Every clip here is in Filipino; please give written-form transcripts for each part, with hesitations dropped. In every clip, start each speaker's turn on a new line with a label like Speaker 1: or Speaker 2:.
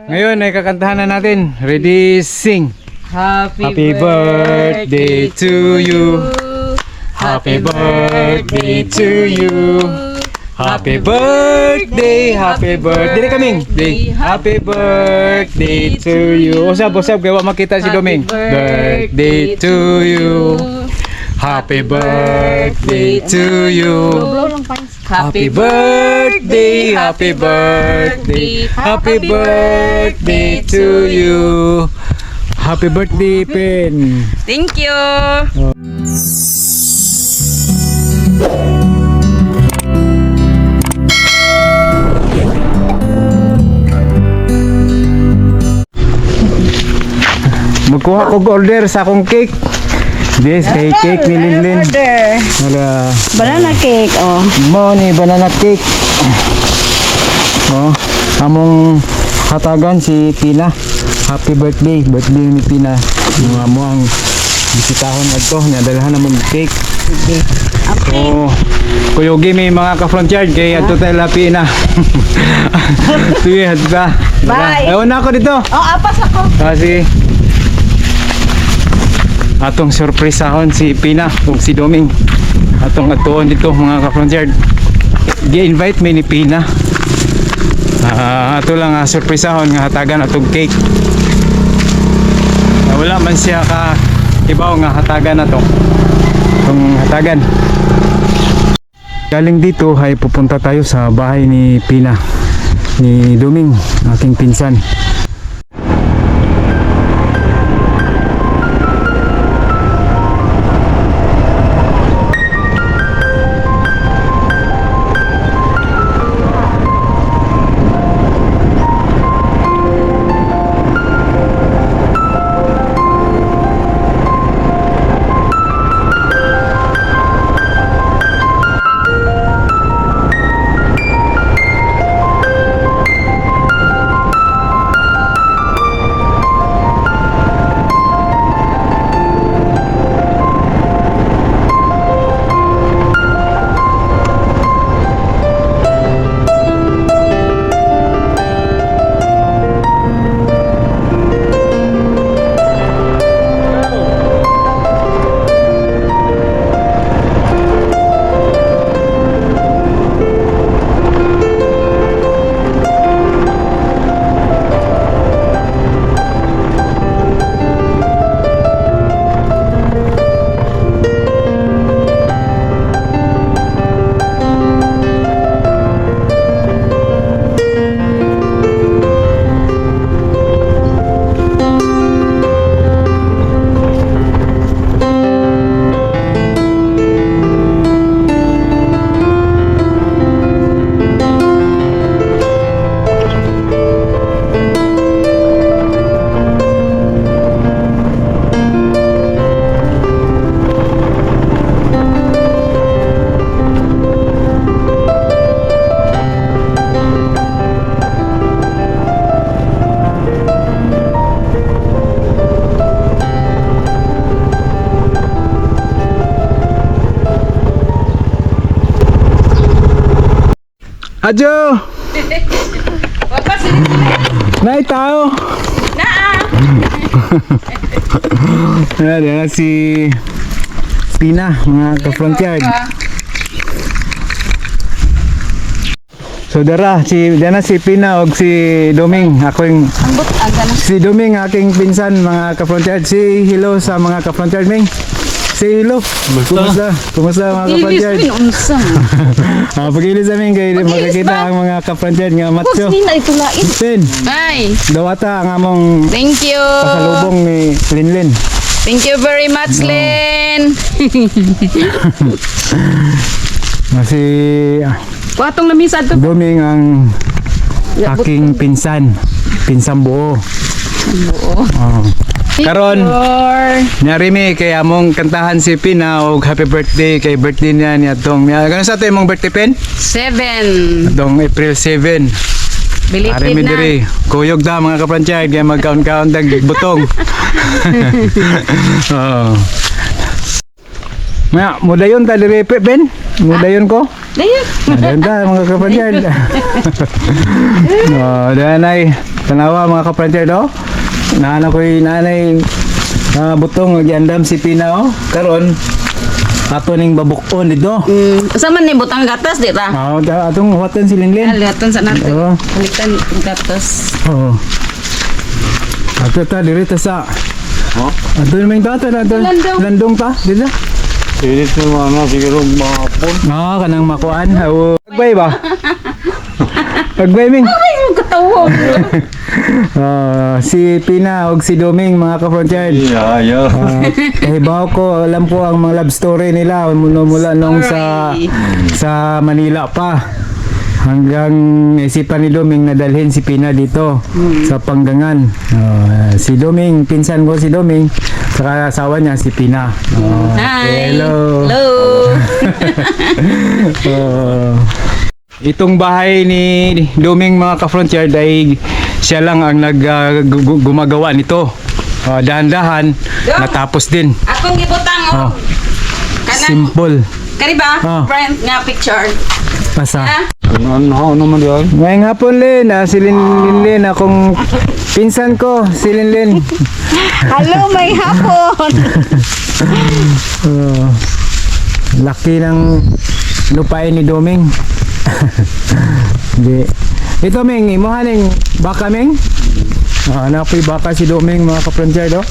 Speaker 1: Ngayon ay kakantahan na natin. Ready, sing. Happy birthday to you. Happy birthday to you. Happy birthday, happy birthday kaming. Happy birthday to you. Usap kaya makita si Doming. Birthday to you. Happy birthday to you. Happy birthday, happy birthday, happy birthday to you. Happy birthday, Pen.
Speaker 2: Thank you.
Speaker 1: Magkuha ko order sa akong cake. This kay cake ni Linlin. Wala.
Speaker 2: Banana cake, oh.
Speaker 1: Money banana cake. Oh, among hatagan si Pina. Happy birthday ni Pina. Mga mo ang bisitahon adto, nadalhan na mong cake. Oh, kuyogi may mga ka-frontier kay adto tayo la Pina. Sige, hadta.
Speaker 2: Bye.
Speaker 1: Ayaw na ako dito.
Speaker 2: Oh, apas ako.
Speaker 1: Kasi atong surpresahon si Pina ug si Doming. Atong atuon dito mga ka-frontier. Gi-invite mi ni Pina. Ato lang surpresahon nga hatagan atong cake. Wala man siya ka ibaw nga hatagan na to. Itong hatagan. Galing dito ay pupunta tayo sa bahay ni Pina, ni Doming, aking pinsan. Adjo! Nay tao! Naa! Si Pina, mga ka-frontier. So dara, si Pina o si Doming, si Doming aking pinsan, mga ka-frontier. Si hello sa mga ka-frontier, Ming. Say hello. Kumusta mga ka-frontier? Pagilis namin kayo makakita ang mga ka-frontier nga macho. Pin.
Speaker 2: Ay.
Speaker 1: Dawata ang among
Speaker 2: Thank you.
Speaker 1: pasalubong ni Linlin.
Speaker 2: Thank you very much, Lynn.
Speaker 1: Si
Speaker 2: Kuatong namisad to.
Speaker 1: Doming ang aking pinsan buo. Karon narimi kay among kantahan si Pina og happy birthday kay birthday niya ni atong kano sa to imong birthday Pin?
Speaker 2: 7.
Speaker 1: Atong April 7.
Speaker 2: Bilitid na.
Speaker 1: Diri kuyog da mga ka-frontier kay mag-count dag butong. Oh. Maya, mudayon ta diri Ben? Mudayon ko?
Speaker 2: Dayon.
Speaker 1: Mudayon ta mga ka-frontier. No, danay Tanawa mga kaprantier do. Naana ko'y nanay butong giandam si Pina oh. Karon ato ning babukon dito.
Speaker 2: Asa man ni butang gatas di ta?
Speaker 1: Atong huwatan si Linlin.
Speaker 2: Aliatan sa nato.
Speaker 1: Oo.
Speaker 2: Balikan gatas.
Speaker 1: Oo. Ato ta diri ta sa.
Speaker 3: Oh?
Speaker 1: Ato naman ta
Speaker 2: Landong.
Speaker 1: landong ta dito.
Speaker 3: Pilit mo ano, siguro mahapon.
Speaker 1: Kanang makuan. Pagbay ba? Pagbay ming.
Speaker 2: Ay, katawag.
Speaker 1: Si Pina ug si Doming mga ka-frontier.
Speaker 3: Iya.
Speaker 1: Kahibaw ko, alam ko ang mga love story nila mula nung sa Manila pa. Hanggang isipan ni Doming na dalhin si Pina dito sa Panggangan. Si Doming, pinsan ko si Doming, saka asawa niya si Pina.
Speaker 2: Hi.
Speaker 1: Hello.
Speaker 2: Hello.
Speaker 1: Itong bahay ni Doming mga ka-frontier ay siya lang ang gumagawa nito. Dahan-dahan, natapos din.
Speaker 2: Akong gibutang oh. Kanang
Speaker 1: Simple.
Speaker 2: kani ba?
Speaker 1: Ah.
Speaker 2: Friend nga picture.
Speaker 1: Pasa.
Speaker 2: Ah.
Speaker 3: Ano naman yan?
Speaker 1: Ngayong hapon, Lin. Si Linlin, akong pinsan ko, si Linlin.
Speaker 2: Hello, may hapon.
Speaker 1: Laki ng lupain ni Doming. Di. Ito, Ming, imuha ng baka, Ming. Anak ko yung baka si Doming, mga kaprantier, do.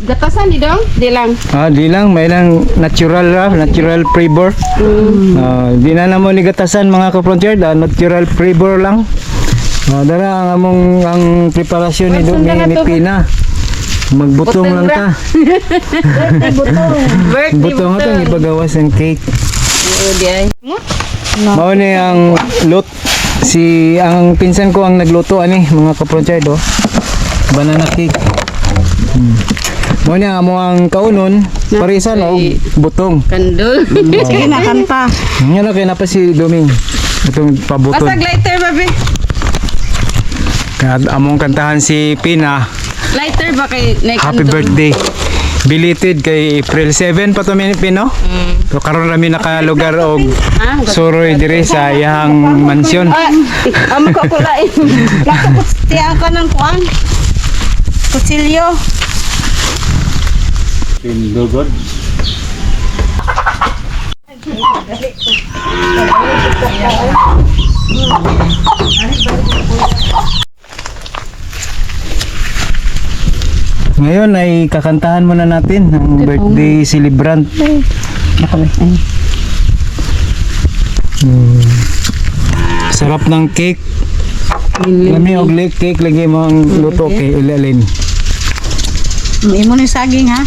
Speaker 2: Gatasan di dong? Di lang.
Speaker 1: Di lang, may lang natural flavor. Di na namo ni gatasan mga kaprontier, natural flavor lang. Dara ang ang preparasyon ni Doming ni Pina. Magbutong lang ta.
Speaker 2: Birthday
Speaker 1: Butong ito ang ipagawas ng cake.
Speaker 2: Oo, di ay.
Speaker 1: Mao ni ang ang pinsan ko ang nagluto ani mga kaprontier do. Banana cake. Mo niya amo ang kaunon, parisan og butong.
Speaker 2: Kandol. Sige na, kanta.
Speaker 1: Nya na kay na pa si Doming. Itong pabuton.
Speaker 2: Pasag lighter, baby.
Speaker 1: Kaya among kantahan si Pina.
Speaker 2: Lighter ba kay next
Speaker 1: Happy birthday. Belated kay April 7 pa to Pino. So karon rami nakalugar og suroy diri sa iyang mansyon.
Speaker 2: Amo ko kulain. Nakapot tiya ka ng kuan. Kutsilyo.
Speaker 3: Pindugod.
Speaker 1: Ngayon ay kakantahan muna natin ang birthday celebrant. Sarap ng cake. Lami og cake lagi mo ang luto kay Ilalin.
Speaker 2: Imo ni saging ha.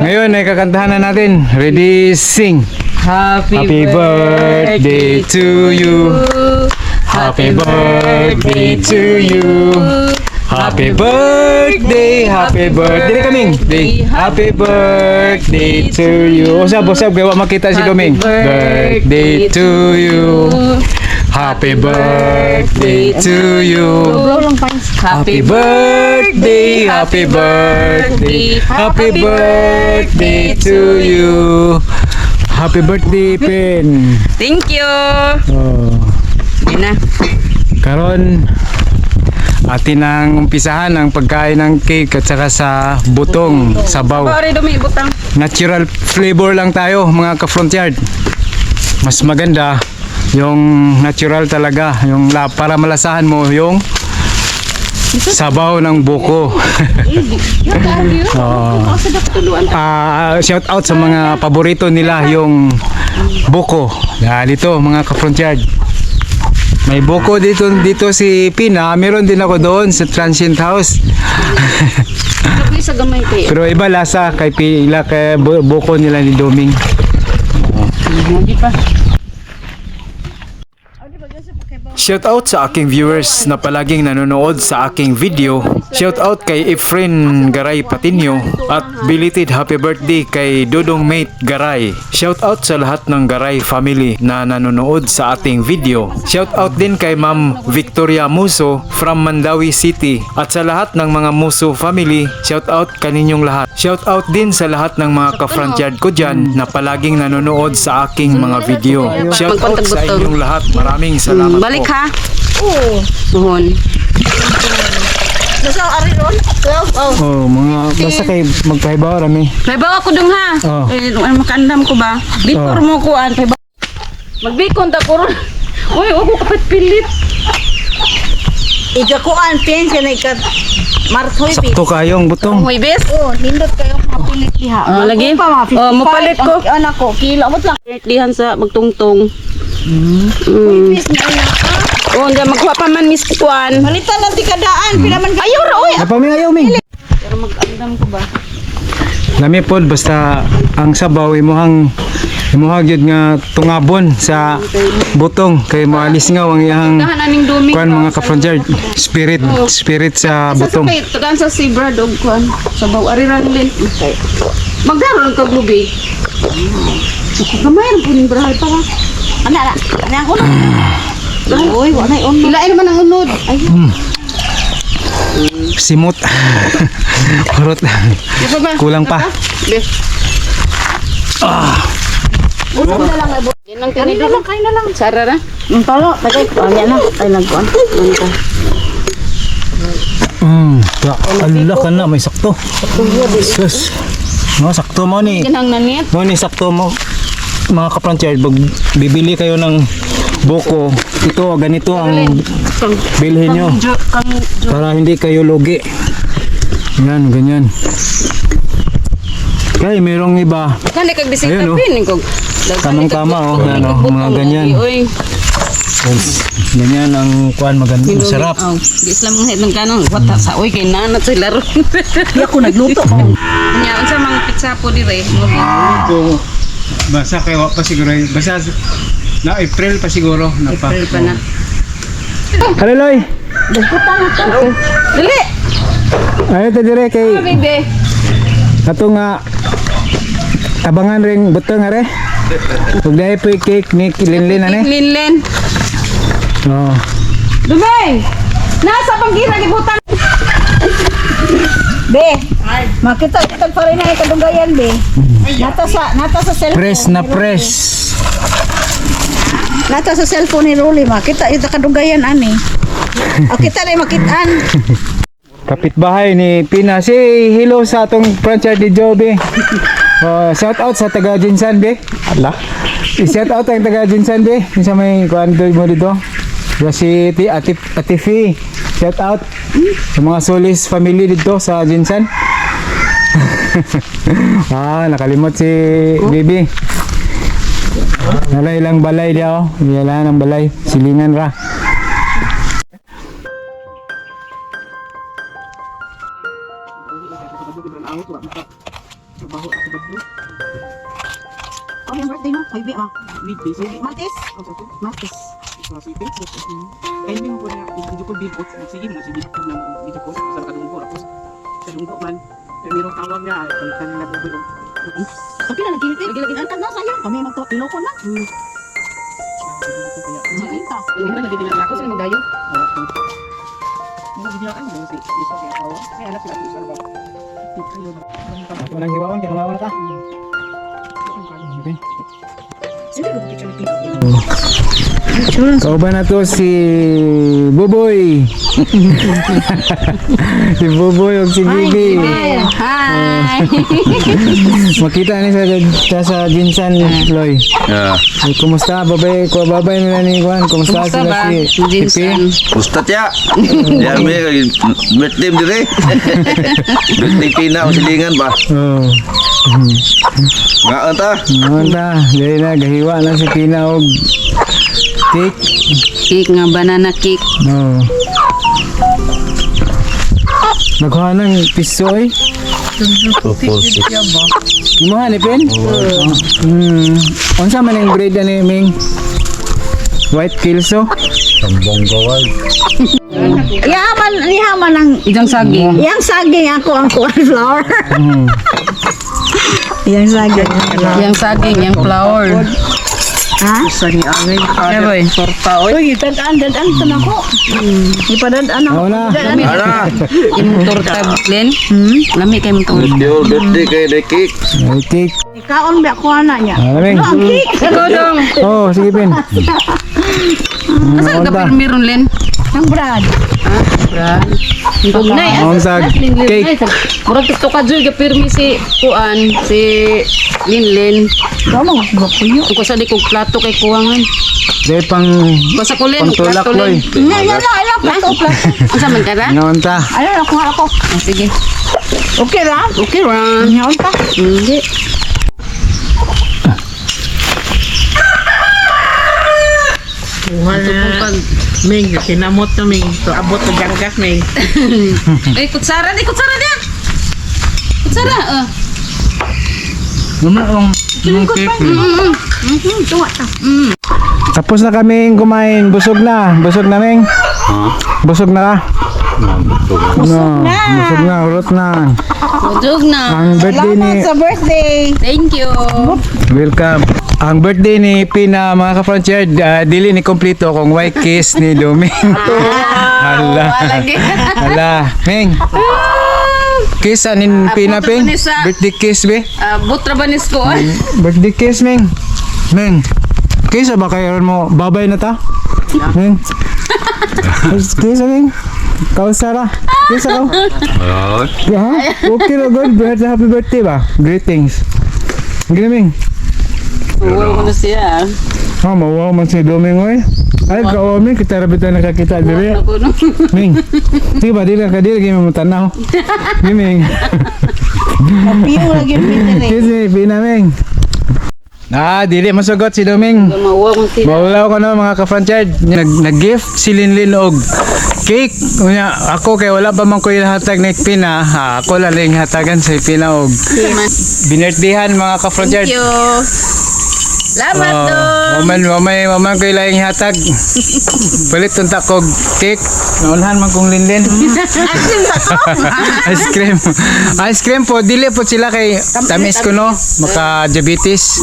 Speaker 1: Ngayon ay kakantahan na natin. Ready, sing. Happy birthday to you. Happy birthday to you. Happy birthday, happy birthday kaming. Happy birthday to you. Usab gawa makita si Doming. Birthday to you. Happy birthday to you. Happy birthday, happy birthday, happy birthday to you. Happy birthday, Pen.
Speaker 2: Thank you. Yan na.
Speaker 1: Karon atin ang umpisahan ang pagkain ng cake at saka sa butong sabaw.
Speaker 2: Sorry, dumi butang.
Speaker 1: Natural flavor lang tayo mga ka-frontyard. Mas maganda yung natural talaga, yung para malasahan mo yung sabaw ng buko. Shout out sa mga paborito nila yung buko. Dito mga ka-frontyard. May buko dito si Pina, meron din ako doon sa transient house.
Speaker 2: Sa gamay kayo.
Speaker 1: Pero iba lasa kay Pila kay buko nila ni Doming.
Speaker 2: Hindi pa.
Speaker 1: Shoutout sa aking viewers na palaging nanonood sa aking video. Shoutout kay Efren Garay Patinio at belated happy birthday kay Dodong Mate Garay. Shoutout sa lahat ng Garay family na nanonood sa ating video. Shoutout din kay Ma'am Victoria Muso from Mandawi City at sa lahat ng mga Muso family. Shoutout kaninyong lahat. Shoutout din sa lahat ng mga ka-frontyard ko dyan na palaging nanonood sa aking mga video. Shoutout sa inyong lahat. Maraming salamat
Speaker 2: Balik
Speaker 1: po.
Speaker 2: ha.
Speaker 4: Oo.
Speaker 2: Tuhon.
Speaker 4: Nasa ari ron?
Speaker 1: Oh, mga basta kay magpahibaw rami.
Speaker 2: May bawa ko dong ha.
Speaker 1: Oh.
Speaker 2: Makandam ko ba? Before
Speaker 1: Oh.
Speaker 2: mo kuan. Magbikon ta ko ron. Uy, ako kapit pilit.
Speaker 4: Ikakuan, pin siya na ikat. Marthoy, pin.
Speaker 1: Sakto kayong butong.
Speaker 2: Uy, bes.
Speaker 4: Oo, nindot kayo mapilit diha.
Speaker 2: Oh, lagi?
Speaker 4: Magkupa, mga 55.
Speaker 2: Oh, mapalit ko.
Speaker 4: Ang anak ko, kilo. Amot lang.
Speaker 2: Dihan sa magtungtong.
Speaker 4: Pis na anak.
Speaker 2: Oh, hindi magkuha pa man miss kuan.
Speaker 4: Malitan lang tikadaan. Pinaman ka.
Speaker 2: Ayaw ra oy.
Speaker 1: Napaming ayaw mi.
Speaker 2: Pero mag-andam ko ba?
Speaker 1: Lami pod basta ang sabaw imuhang gyud nga tungabon sa butong kay maalis nga ang iyang
Speaker 2: Dahan aning dumi.
Speaker 1: kuan mga ka-frontyard spirit sa butong.
Speaker 2: Sa tagaan sa Sibra dog kuan. Sabaw ari ra lin. Magdaron kag lubi. Gamay ra puning brahay pa.
Speaker 4: Ana, ana ako na. Uy, wala na yun.
Speaker 2: Ilain naman ang unod. Ay,
Speaker 1: Simot. Kurot.
Speaker 2: di ba ba?
Speaker 1: Kulang pa.
Speaker 2: Bes.
Speaker 4: Usap na lang.
Speaker 2: Yan lang tinidor.
Speaker 4: Kain na lang.
Speaker 2: Sara na.
Speaker 4: Ang talo, tagay. Yan na. Ay, nagkuan.
Speaker 1: Allah ka na may sakto. Sus. No, sakto mo ni.
Speaker 2: Kinang nanit.
Speaker 1: Mo ni sakto mo mga ka-frontyard bibili kayo ng buko. Ito ganito ang bilhin nyo para hindi kayo lugi. Yan, ganyan. Kaya merong iba.
Speaker 2: Kani kag bisig
Speaker 1: Ayun, oh.
Speaker 2: tapin ko.
Speaker 1: Tamang-tama, oh. Yan, oh, mga ganyan.
Speaker 2: Oy.
Speaker 1: Ganyan ang kuan maganda. Masarap.
Speaker 2: Oh, di Islam mga itong kanong wata sa oy kay nanat sa laro.
Speaker 4: Di ako nagluto.
Speaker 2: Nya unsa mga pizza po dire?
Speaker 1: Ito, basa kayo pa siguro. Basa na April pa siguro.
Speaker 2: April pa na.
Speaker 1: Hello, Loy.
Speaker 2: Dali.
Speaker 1: Ayun ta dire kay
Speaker 2: Baby.
Speaker 1: ato nga tabangan ring butong are. Ug dai po cake ni Linlin ane.
Speaker 2: Linlen.
Speaker 1: Oh.
Speaker 2: Dumay. Nasa panggira gibutan.
Speaker 4: Be, makita kita pa rin na ikadugayan, be. Nata sa cellphone.
Speaker 1: Press na press.
Speaker 4: Nata sa cellphone ni Rolly, makita ita kadugayan ani. O kita na makitaan.
Speaker 1: Kapitbahay ni Pina. Say hello sa atong franchise ni Joby. Shout out sa taga Jinsan be. Allah. I-shout out ang taga Jinsan be. Isa may kuanto mo dito. Si Ate Fee. Shout out sa mga Solis family dito sa Jinsan. Nakalimot si Bibi. Wala ilang balay dia oh. Wala ng balay. Silingan ra.
Speaker 4: Oh, yung birthday mo? Ay, be, ma. Martes? Martes.
Speaker 5: Kaya mo po na video ko bilbot, sige mo, sige ko ng video ko sa kadunggo ko. Tapos sa dunggo man, pero tawag niya, palitan na po ko.
Speaker 4: Sabi na, nagkilit. Angkat na, sayang. Kami magtilo ko na. Makita.
Speaker 5: Hindi na nagdidilan ako sa magdayo. Hindi na ano, si isa kaya ako. Kaya anak sila sa ba.
Speaker 1: Walang hiwaon, kinawawan ka.
Speaker 4: Sige, ko picture ni
Speaker 1: Kauban na to si Buboy. Si Buboy o si Bibi.
Speaker 2: Hi.
Speaker 1: Makita ni sa Jinsan Loy.
Speaker 3: Ya.
Speaker 1: Kumusta? Babay nila ni Juan. Kumusta
Speaker 2: Kumusta
Speaker 1: sila
Speaker 2: ba?
Speaker 1: si
Speaker 2: Jinsan.
Speaker 3: Ustad ya. Ya may birthday dire. Birthday Pina o silingan ba?
Speaker 1: Oh.
Speaker 3: Nga anta.
Speaker 1: Naman ta. Dahil na gahiwa na si Pina og cake.
Speaker 2: Cake nga banana cake.
Speaker 1: No. Nagkuha ng piso eh. Imuha ni Pen? Unsa man yung grade ni Ming? White Kelso?
Speaker 4: Yaman ang
Speaker 2: Ijang saging.
Speaker 4: yang saging ako ang flour. Yang saging.
Speaker 2: Yang saging, yang flour.
Speaker 4: Ha?
Speaker 5: Sani angay.
Speaker 2: Ay, boy.
Speaker 5: Torta, oy.
Speaker 4: Uy, dadaan tanang ko. Ipadadaan ako.
Speaker 1: Oo na.
Speaker 3: Ana,
Speaker 2: Imong torta, Len. Lami kay mong torta.
Speaker 3: your birthday kay the cake.
Speaker 1: May cake.
Speaker 4: Ikaon ba ko na niya?
Speaker 1: Malamig.
Speaker 4: Ang cake.
Speaker 2: Ikaw dong.
Speaker 1: Oh, sige Pin.
Speaker 2: Asa ka pirmiron, Len?
Speaker 4: Ang brad.
Speaker 2: Nay,
Speaker 1: Ang sag cake.
Speaker 2: Murag to ka joy pirmi si Kuan, si Linlen.
Speaker 4: Kamu ba ko yun?
Speaker 2: Kung sa di kog plato kay kuwangan.
Speaker 1: Dahil pang
Speaker 2: Basta ko Len,
Speaker 1: pantulak
Speaker 2: plato
Speaker 1: loy.
Speaker 2: Len.
Speaker 4: Alam, plato.
Speaker 2: Asa man ka ra?
Speaker 1: Naon ta.
Speaker 4: Ayun, ako.
Speaker 2: Ah, sige.
Speaker 4: Okay lang.
Speaker 2: Okay ra.
Speaker 4: Ngayon pa.
Speaker 2: Hindi.
Speaker 5: Wala. Ming, kinamot na Ming. To abot na janggas Ming.
Speaker 2: Eh, kutsara di, kutsara di. Kutsara,
Speaker 1: Yung cake.
Speaker 4: Tuwa ta.
Speaker 1: Tapos na kaming kumain. Busog na. Busog na, Ming. Busog na ka? No, busog na. Urot na.
Speaker 2: Udog na.
Speaker 1: Ang birthday ni...
Speaker 4: Salamat sa birthday.
Speaker 2: Thank you.
Speaker 1: Welcome. Ang birthday ni Pina, mga ka-frontier, dili ni kompleto kung why kiss ni Luming. Hala.
Speaker 2: Lagi.
Speaker 1: Hala. Ming. Kiss anin Pina,
Speaker 2: puto
Speaker 1: Ping.
Speaker 2: pa ni sa-
Speaker 1: Birthday kiss, be.
Speaker 2: Butra ba ni ko?
Speaker 1: Birthday kiss, Ming. Ming. Kiss ba kayo mo? Babay na ta? Ming. Kiss, Ming. Kau Sarah. Kiss ako. Yeah, okay na good. Happy birthday ba? Greetings. Gini, Ming.
Speaker 2: Wow, ano siya?
Speaker 1: Oh, mawaw man si Doming, oy. Ay, kao, Ming. Kita rabit na nakakita, bebe.
Speaker 2: Ako no.
Speaker 1: Ming. Sige ba, di lang ka, di lagi mo tanaw. Ming.
Speaker 4: Piyo lagi yung pinili.
Speaker 1: Kiss ni Pina, Ming. Dili masugot si Doming.
Speaker 2: Mawa mo siya.
Speaker 1: Maulaw ko na mga ka-franchise. Nag-gift si Linlin og cake. Unya, ako kay wala pa man ko hatag ni Pina. Ako lang yung hatagan sa Pina og binirthdayan mga ka-franchise.
Speaker 2: Thank you. Salamat dong.
Speaker 1: Waman ko ilang hatag. Palit tunta kog cake. Naunhan man kong Linlin. Ice cream. Ice cream po. Dili po sila kay tamis ko no. Maka diabetes.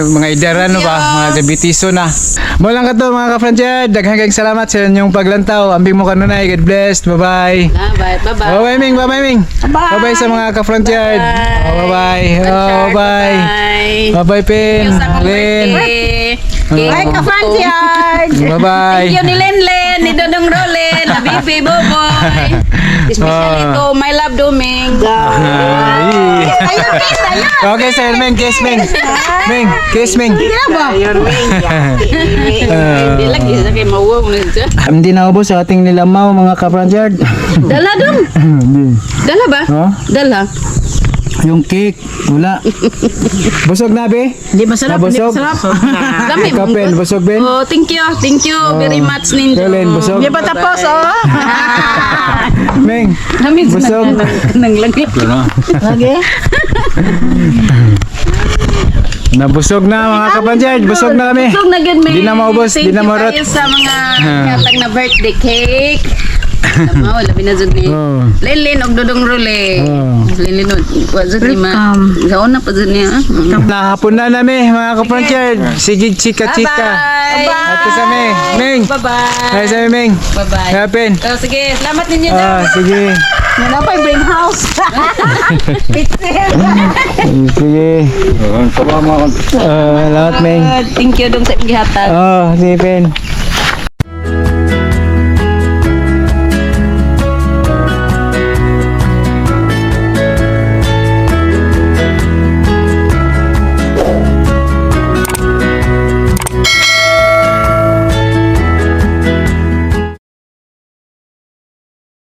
Speaker 1: Mga idaran no ba? Mga diabetiso na. Mulang ka to mga ka-franchise. Daghang kayong salamat sa inyong paglantaw. Ambing mo kanunay. God bless. Bye-bye.
Speaker 2: Bye-bye. Bye-bye.
Speaker 1: Bye-bye, Ming. Bye-bye, Ming. Bye-bye sa mga ka-franchise. Bye-bye. Bye-bye. Bye-bye, Pin. Len.
Speaker 4: Ay, ka-franchise.
Speaker 1: Bye-bye.
Speaker 2: Thank you ni Lenlen, ni Dodong Rolen, ni Bibi Boboy. Especially to my love Doming.
Speaker 1: Ay.
Speaker 4: Ayun, kiss, ayun.
Speaker 1: Okay, sir. Ming, kiss, Ming. Ming, kiss, Ming.
Speaker 5: Ayun Ming.
Speaker 2: Hindi lagi sa kay mawa mo na siya.
Speaker 1: Hindi na ubos sa ating nilamaw, mga ka-franchise.
Speaker 2: Dala dong. Dala ba?
Speaker 1: Oh,
Speaker 2: Dala.
Speaker 1: yung cake, wala. Busog na, be?
Speaker 4: Di masarap, di
Speaker 1: Nabusog?
Speaker 4: masarap.
Speaker 2: Dami
Speaker 1: Ikaw, Pen, busog, Ben?
Speaker 2: Oh, thank you. Thank you very much Ninjo.
Speaker 1: Len, busog?
Speaker 4: Di pa tapos, oh.
Speaker 1: Ming,
Speaker 2: Dami
Speaker 1: busog?
Speaker 2: nang lagi.
Speaker 4: Lagi.
Speaker 1: Nabusog na, mga ka-franchise. Busog na kami.
Speaker 2: Busog na gud
Speaker 1: Di na maubos, di na marot.
Speaker 2: Thank you sa mga hatag na birthday cake. Tama, labi na dyan ni
Speaker 1: Oh.
Speaker 2: Lenlen og Dodong Role.
Speaker 1: Oh.
Speaker 2: Lenlen og wazan ni ma. Sa una pa dyan niya.
Speaker 1: Nahapon na namin, mga ka-franchise. Sige, chika-chika.
Speaker 2: Bye-bye.
Speaker 1: Ito sa mi. Ming.
Speaker 2: Bye-bye.
Speaker 1: Ay, sa mi, Ming.
Speaker 2: Bye-bye.
Speaker 1: Happen.
Speaker 2: Oh, sige, salamat ninyo daw.
Speaker 1: Sige.
Speaker 4: Yan pa yung bring house. Pizza.
Speaker 1: Sige. Salamat, Ming.
Speaker 2: Thank you dong sa inyong gihatag.
Speaker 1: Oh, sige, Pen.